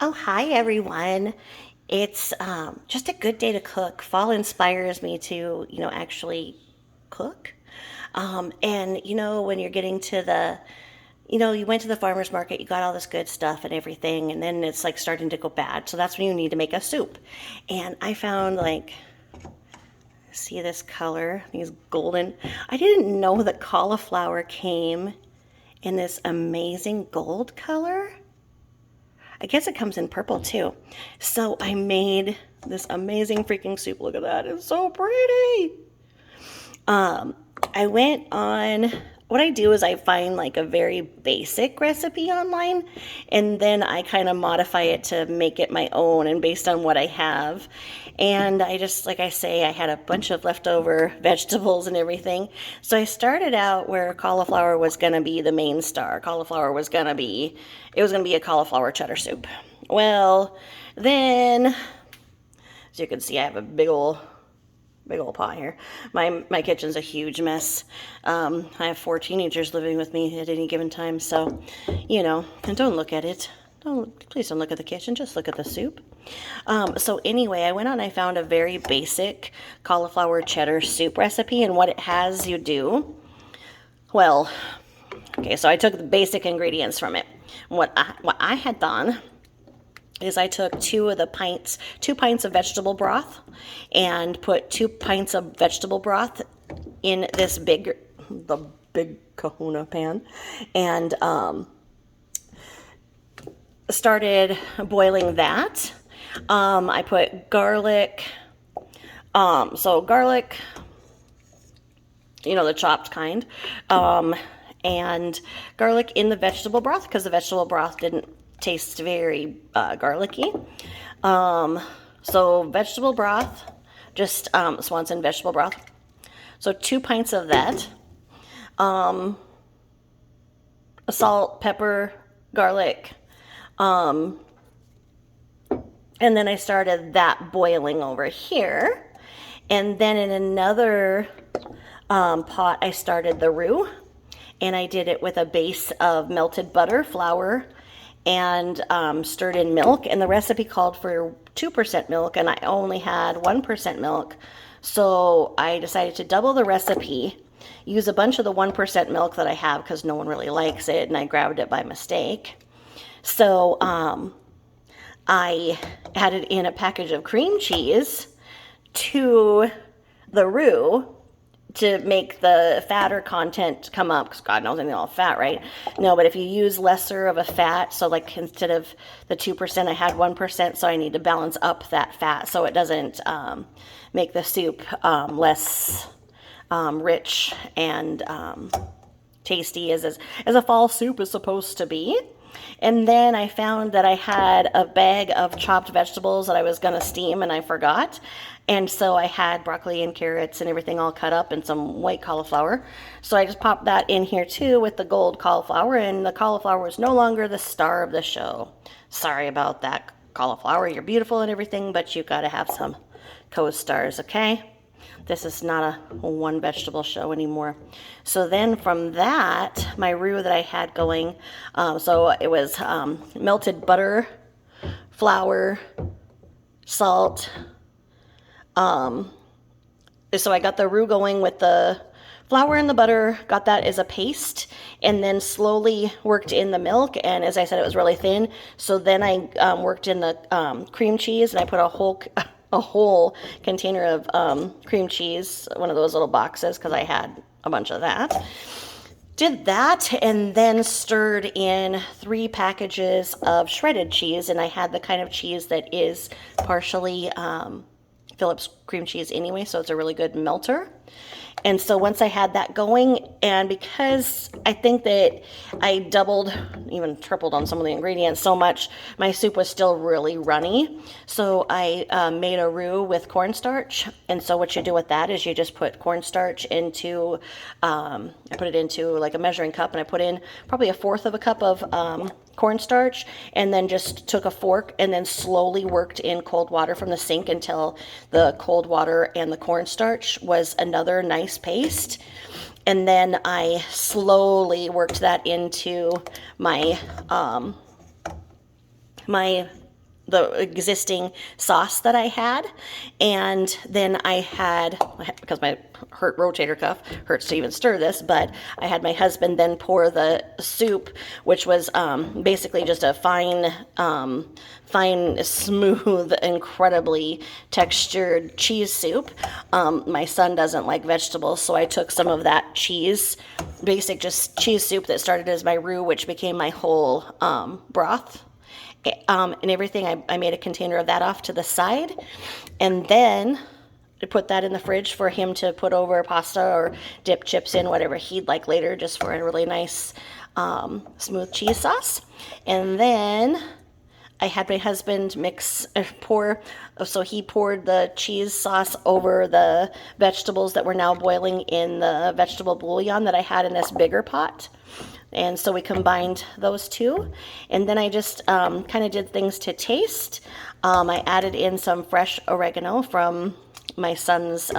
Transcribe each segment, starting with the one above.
Oh, hi everyone. It's just a good day to cook. Fall inspires me to, actually cook. When you're getting to you went to the farmer's market, you got all this good stuff and everything, and then it's like starting to go bad. So that's when you need to make a soup. And I found see this color, these golden. I didn't know that cauliflower came in this amazing gold color. I guess it comes in purple too. So I made this amazing freaking soup. Look at that. It's so pretty. I went on, what I do is I find like a very basic recipe online and then I kind of modify it to make it my own and based on what I have. And I just, like I say, I had a bunch of leftover vegetables and everything. So I started out where cauliflower was going to be the main star. It was going to be a cauliflower cheddar soup. Well, then, as you can see, I have a big old pot here. My kitchen's a huge mess. I have 4 teenagers living with me at any given time, so and don't look at it. Please don't look at the kitchen. Just look at the soup. So anyway, I went on. I found a very basic cauliflower cheddar soup recipe, and what it has you do. Well, okay. So I took the basic ingredients from it. What I had done is I took 2 pints of vegetable broth and put 2 pints of vegetable broth in the big kahuna pan and started boiling that. I put garlic, garlic, the chopped kind, and garlic in the vegetable broth because the vegetable broth didn't taste very garlicky. So vegetable broth, just Swanson vegetable broth. So 2 pints of that. Salt, pepper, garlic. And then I started that boiling over here. And then in another pot, I started the roux. And I did it with a base of melted butter, flour, and stirred in milk. And the recipe called for 2% milk, and I only had 1% milk. So I decided to double the recipe, use a bunch of the 1% milk that I have because no one really likes it, and I grabbed it by mistake. So I added in a package of cream cheese to the roux to make the fatter content come up, because God knows anything all fat, right? No, but if you use lesser of a fat, so like instead of the 2%, I had 1%, so I need to balance up that fat so it doesn't make the soup less rich and tasty as a fall soup is supposed to be. And then I found that I had a bag of chopped vegetables that I was going to steam and I forgot. And so I had broccoli and carrots and everything all cut up and some white cauliflower. So I just popped that in here too with the gold cauliflower, and the cauliflower was no longer the star of the show. Sorry about that, cauliflower. You're beautiful and everything, but you got to have some co-stars, okay? This is not a one vegetable show anymore. So then from that, my roux that I had going, so it was melted butter, flour, salt. So I got the roux going with the flour and the butter, got that as a paste, and then slowly worked in the milk. And as I said, it was really thin. So then I worked in the cream cheese, and I put a whole container of cream cheese, one of those little boxes, because I had a bunch of that. Did that and then stirred in 3 packages of shredded cheese, and I had the kind of cheese that is partially Phillips cream cheese anyway, so it's a really good melter. And so once I had that going, and because I think that I doubled, even tripled on some of the ingredients so much, my soup was still really runny. So I made a roux with cornstarch. And so what you do with that is you just put cornstarch into, I put it into like a measuring cup, and I put in probably 1/4 of a cup of cornstarch, and then just took a fork and then slowly worked in cold water from the sink until the cold water and the cornstarch was another nice paste. And then I slowly worked that into my the existing sauce that I had. And then I had, because my rotator cuff hurts to even stir this, but I had my husband then pour the soup, which was basically just a fine, smooth, incredibly textured cheese soup. My son doesn't like vegetables, so I took some of that cheese, basic just cheese soup that started as my roux, which became my whole broth. And everything, I made a container of that off to the side, and then I put that in the fridge for him to put over pasta or dip chips in, whatever he'd like later, just for a really nice smooth cheese sauce. And then I had my husband so he poured the cheese sauce over the vegetables that were now boiling in the vegetable bouillon that I had in this bigger pot. And so we combined those two. And then I just kind of did things to taste. I added in some fresh oregano from my son's,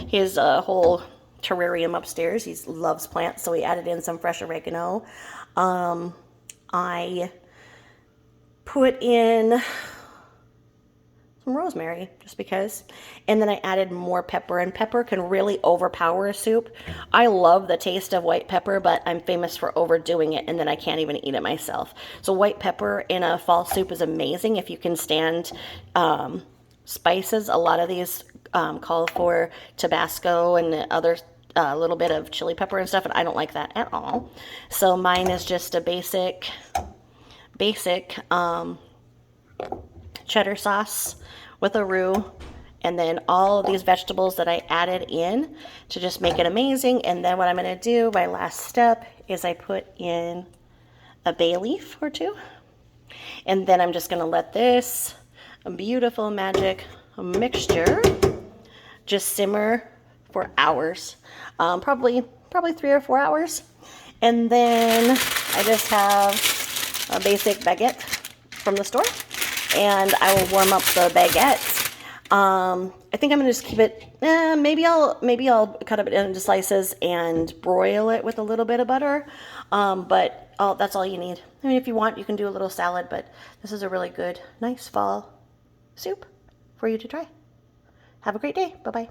his whole terrarium upstairs. He loves plants, so he added in some fresh oregano. I put in some rosemary, just because. And then I added more pepper, and pepper can really overpower a soup. I love the taste of white pepper, but I'm famous for overdoing it, and then I can't even eat it myself. So white pepper in a fall soup is amazing if you can stand spices. A lot of these call for Tabasco and other a little bit of chili pepper and stuff, and I don't like that at all. So mine is just a basic cheddar sauce with a roux, and then all of these vegetables that I added in to just make it amazing. And then what I'm going to do, my last step, is I put in a bay leaf or two, and then I'm just going to let this beautiful magic mixture just simmer for hours, probably 3 or 4 hours. And then I just have a basic baguette from the store, and I will warm up the baguette. I think I'm gonna just keep it. Maybe I'll cut it into slices and broil it with a little bit of butter. But that's all you need. I mean, if you want, you can do a little salad. But this is a really good, nice fall soup for you to try. Have a great day. Bye bye.